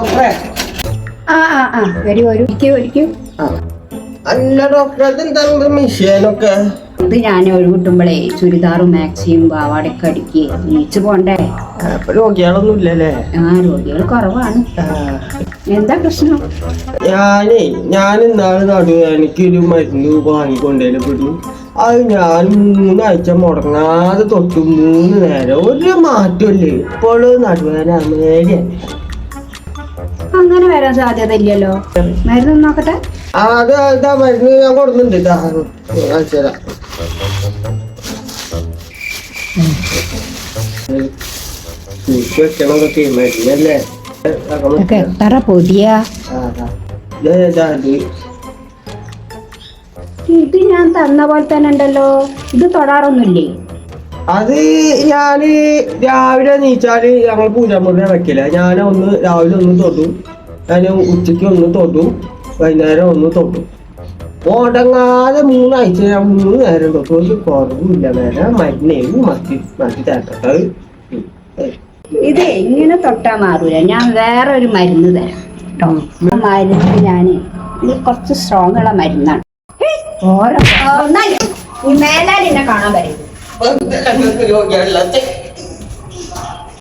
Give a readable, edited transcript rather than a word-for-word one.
ഡോക്ടറെ. ഒരിക്കും അല്ല ഡോക്ടറെ, അതെന്താണ് മിഷീനൊക്കെ? ഇത് ഞാൻ ഒഴിവിട്ടുമ്പോഴേ ചുരിദാറും മാക്സിയും പാവാടൊക്കെ അടിക്കുക നീച്ചു പോണ്ടേ. അപ്പൊ രോഗികളൊന്നും ഇല്ലല്ലേ? രോഗികൾ കുറവാണ്. എന്താ പ്രശ്നം? ഞാൻ ഇന്നാള് എനിക്കൊരു മരുന്ന് വാങ്ങിക്കൊണ്ടേലും അത് ഞാൻ 3 ആഴ്ച മുടങ്ങാതെ തൊട്ടു 3 നേരം ഒരു മാറ്റമില്ലേ. ഇപ്പോഴും നടുവേദന മേലെ. അങ്ങനെ വരാൻ സാധ്യത ഇല്ലല്ലോ. മരുന്ന് നോക്കട്ടെ. ഇതാ മരുന്ന് ഞാൻ കൊടുക്കുന്നുണ്ട്. കാണിച്ചുതരാം. വെക്കണതൊക്കെ മരുന്നല്ലേ. എത്ര പുതിയ ഇത് ഞാൻ തന്ന പോലെ തന്നെ ഉണ്ടല്ലോ. ഇത് തൊടാറൊന്നുമില്ലേ? അത് ഞാന് രാവിലെ നീച്ചാല് ഞങ്ങൾ പൂജാമുറിനെ വെക്കില്ല. ഞാൻ രാവിലെ ഒന്ന് തൊടും, ഞാൻ ഉച്ചയ്ക്ക് ഒന്ന് തൊടും, വൈകുന്നേരം ഒന്ന് തൊടും. മുടങ്ങാതെ 3 ആഴ്ച ഞാൻ 3 നേരം തൊട്ടു. ഒരു കുറവില്ല. നേരം മരുന്നേന്ന് മാറ്റി തരട്ടെ. ഇത് ഇങ്ങനെ തൊട്ടാ മാറൂല. ഞാൻ വേറെ ഒരു മരുന്ന് തരാം കേട്ടോ. മരുന്ന് ഞാന് ഇത് കുറച്ച് സ്ട്രോങ് ഉള്ള മരുന്നാണ്. ഈ മേലാൽ എന്നെ കാണാൻ പറ്റും. രോഗികളില്ലാത്ത